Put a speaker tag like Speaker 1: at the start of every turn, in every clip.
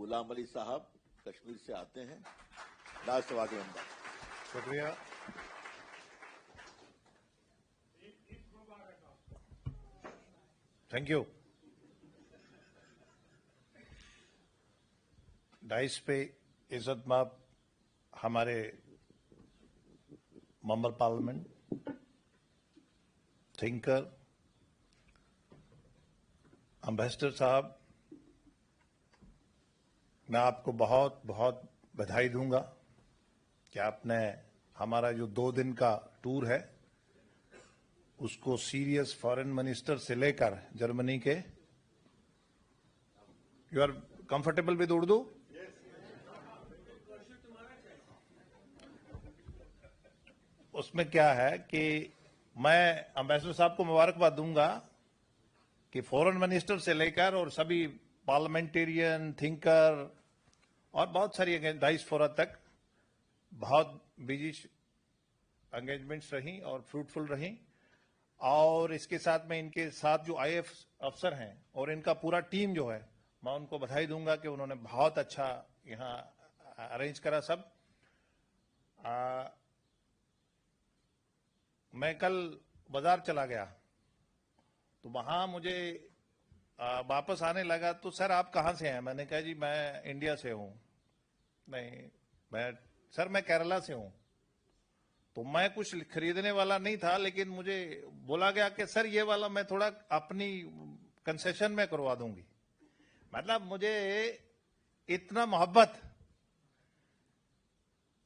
Speaker 1: गुलाम अली साहब कश्मीर से आते हैं राज्यसभा के अंदर।
Speaker 2: शुक्रिया। Thank you. डाइस पे इज्जतमाब हमारे मेंबर पार्लियामेंट, थिंकर, एम्बेसडर साहब, मैं आपको बहुत बहुत बधाई दूंगा कि आपने हमारा जो 2 दिन का टूर है उसको सीरियस फॉरेन मिनिस्टर से लेकर जर्मनी के, you are comfortable with Urdu? उसमें क्या है कि मैं एम्बेसडर साहब को मुबारकबाद दूंगा कि फॉरेन मिनिस्टर से लेकर और सभी पार्लियामेंटेरियन, थिंकर और बहुत सारी डाइस फोरा तक बहुत बिजी एंगेजमेंट्स रही और फ्रूटफुल रही। और इसके साथ में इनके साथ जो आईएएफ अफसर हैं और इनका पूरा टीम जो है, मैं उनको बधाई दूंगा कि उन्होंने बहुत अच्छा यहाँ अरेंज करा सब। मैं कल बाजार चला गया तो वहां मुझे वापस आने लगा तो सर आप कहाँ से हैं? मैंने कहा जी मैं इंडिया से हूं। नहीं सर मैं केरला से हूं। तो मैं कुछ खरीदने वाला नहीं था, लेकिन मुझे बोला गया कि सर ये वाला मैं थोड़ा अपनी कंसेशन में करवा दूंगी। मतलब मुझे इतना मोहब्बत।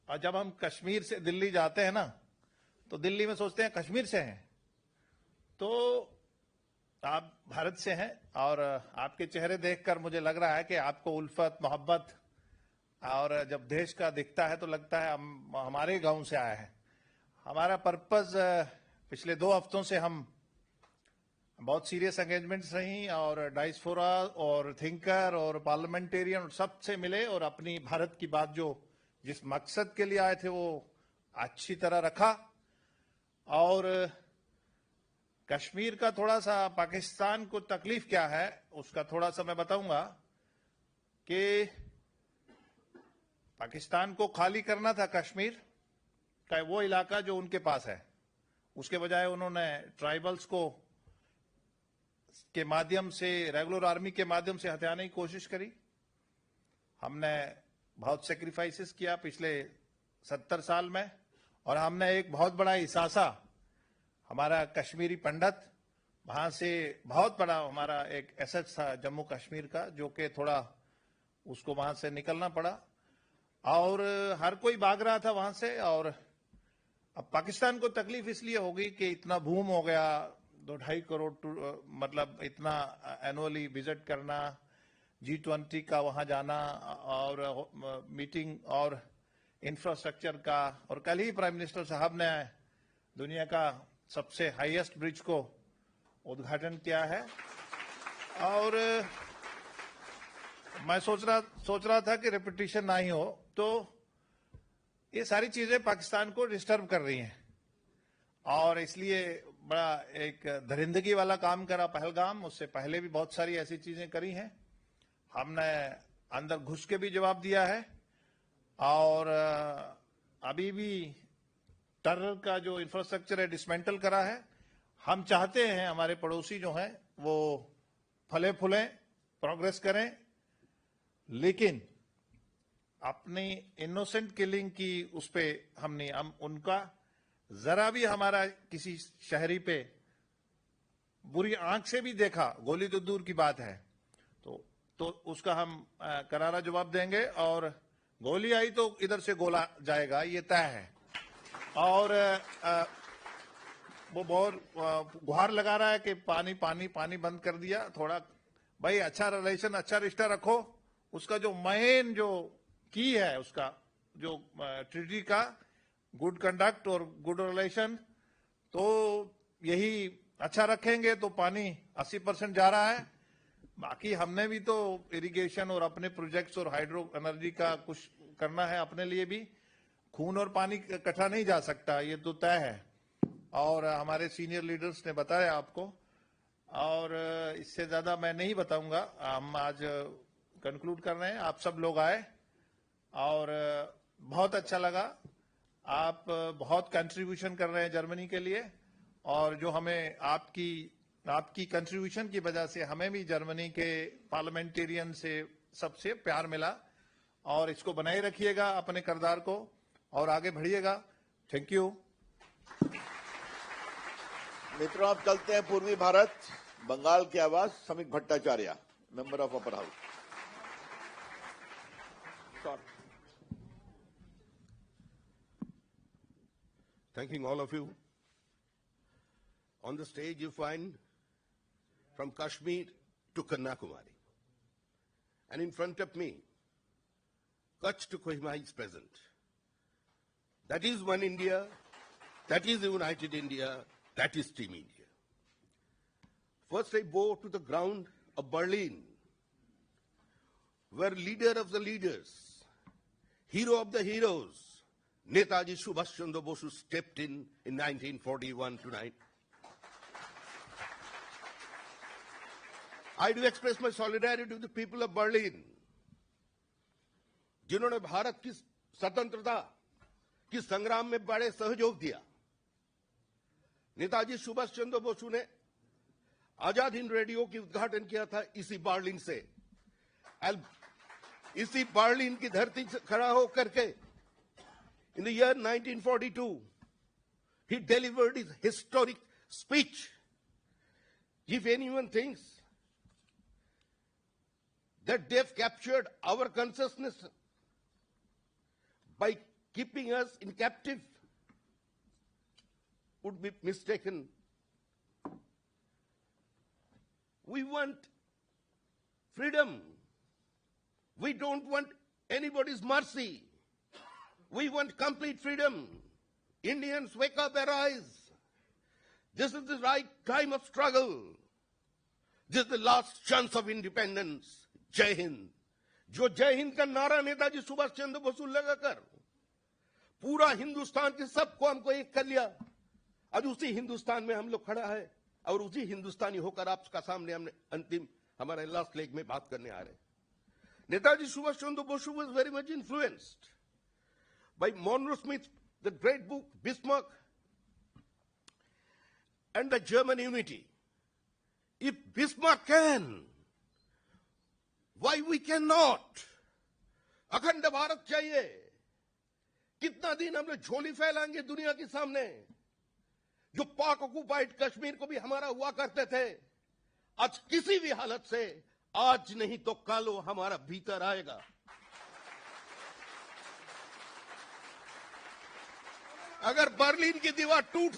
Speaker 2: और जब हम कश्मीर से दिल्ली जाते हैं ना तो दिल्ली में सोचते हैं कश्मीर से हैं, तो आप भारत से हैं और आपके चेहरे देखकर मुझे लग रहा है कि आपको उल्फत, मोहब्बत, और जब देश का दिखता है तो लगता है हम हमारे गांव से आया है। हमारा पर्पस पिछले 2 हफ्तों से हम बहुत सीरियस एंगेजमेंट्स रही और डायस्पोरा और थिंकर और पार्लियामेंटेरियन सबसे मिले और अपनी भारत की बात जो जिस मकसद के लिए आए थे वो अच्छी तरह रखा। और कश्मीर का थोड़ा सा पाकिस्तान को तकलीफ क्या है उसका थोड़ा सा मैं बताऊंगा कि पाकिस्तान को खाली करना था कश्मीर का वो इलाका जो उनके पास है, उसके बजाय उन्होंने ट्राइबल्स को के माध्यम से, रेगुलर आर्मी के माध्यम से हथियाने की कोशिश करी। हमने बहुत सेक्रीफाइसेस किया पिछले 70 साल में और हमने एक बहुत बड़ा इसासा, हमारा कश्मीरी पंडित, वहां से बहुत बड़ा हमारा एक एसेट था जम्मू कश्मीर का, जो कि थोड़ा उसको वहां से निकलना पड़ा और हर कोई भाग रहा था वहां से। और अब पाकिस्तान को तकलीफ इसलिए होगी कि इतना बूम हो गया, 2-2.5 करोड़ मतलब इतना एनुअली विजिट करना, G20 का वहां जाना और मीटिंग और इंफ्रास्ट्रक्चर का। और कल ही प्राइम मिनिस्टर साहब ने दुनिया का सबसे हाईएस्ट ब्रिज को उद्घाटन किया है। और मैं सोच रहा था कि रिपीटिशन ना ही हो, तो ये सारी चीजें पाकिस्तान को डिस्टर्ब कर रही हैं और इसलिए बड़ा एक दरिंदगी वाला काम करा पहलगाम। उससे पहले भी बहुत सारी ऐसी चीजें करी हैं। हमने अंदर घुस के भी जवाब दिया है और अभी भी टेरर का जो इंफ्रास्ट्रक्चर है डिसमेंटल करा है। हम चाहते हैं हमारे पड़ोसी जो हैं वो फले फूलें, प्रोग्रेस करें, लेकिन अपनी इनोसेंट किलिंग की उस पे हम उनका जरा भी हमारा किसी शहरी पे बुरी आंख से भी देखा, गोली तो दूर की बात है, तो उसका हम करारा जवाब देंगे। और गोली आई तो इधर से गोला जाएगा, ये तय है। और वो बहुत गुहार लगा रहा है कि पानी पानी पानी बंद कर दिया। थोड़ा भाई अच्छा रिलेशन, अच्छा रिश्ता रखो। उसका जो मेन जो की है, उसका जो ट्रीटी का गुड कंडक्ट और गुड रिलेशन, तो यही अच्छा रखेंगे तो पानी 80% जा रहा है। बाकी हमने भी तो इरिगेशन और अपने प्रोजेक्ट्स और हाइड्रो एनर्जी का कुछ करना है अपने लिए भी। खून और पानी इकट्ठा नहीं जा सकता, ये तो तय है और हमारे सीनियर लीडर्स ने बताया आपको। और इससे ज्यादा मैं नहीं बताऊंगा। हम आज कंक्लूड कर रहे हैं। आप सब लोग आए और बहुत अच्छा लगा। आप बहुत कंट्रीब्यूशन कर रहे हैं जर्मनी के लिए, और जो हमें आपकी कंट्रीब्यूशन की वजह से हमें भी जर्मनी के पार्लियामेंटेरियन से सबसे प्यार मिला। और इसको बनाए रखिएगा अपने किरदार को और आगे बढ़िएगा। Thank you.
Speaker 1: मित्रों, आप चलते हैं पूर्वी भारत, बंगाल की आवाज Samik Bhattacharya, member of upper house.
Speaker 3: Thanking all of you. On the stage you find from Kashmir to Kanyakumari. And in front of me, Kutch to Kohima is present. That is one India, that is the United India, that is Team India. First I go to the ground of Berlin, where leader of the leaders, hero of the heroes, Netaji Subhash Chandra Bose stepped in 1941 tonight. I do express my solidarity to the people of Berlin, जिन्होंने भारत की स्वतंत्रता की संग्राम में बड़े सहयोग दिया। नेताजी सुभाष चंद्र बोस ने आजाद हिंद रेडियो की उद्घाटन किया था इसी बर्लिन से। इसी बर्लिन की धरती से खड़ा होकर के in the year 1942, he delivered his historic speech. If anyone thinks that they've captured our consciousness by keeping us in captive, would be mistaken. We want freedom. We don't want anybody's mercy. We want complete freedom. Indians, wake up, arise. This is the right time of struggle. This is the last chance of independence. जय हिंद। जो जय हिंद का नारा नेताजी सुभाष चंद्र बोस लगाकर पूरा हिंदुस्तान के सब कौम को एक कर लिया, आज उसी हिंदुस्तान में हम लोग खड़ा है और उसी हिंदुस्तानी होकर आपका सामने हमने अंतिम हमारे लास्ट लेग में बात करने आ रहे हैं। Netaji Subhash Chandra Bose was very much influenced by Monroe Smith, the great book Bismarck and the German Unity. If Bismarck can, why we cannot? अखंड भारत चाहिए। कितना दिन हम लोग झोली फैलाएंगे दुनिया के सामने? जो पाक ऑक्युपाइड कश्मीर को भी हमारा हुआ करते थे, आज किसी भी हालत से आज नहीं तो कल वो हमारा भीतर आएगा। अगर बर्लिन की दीवार टूट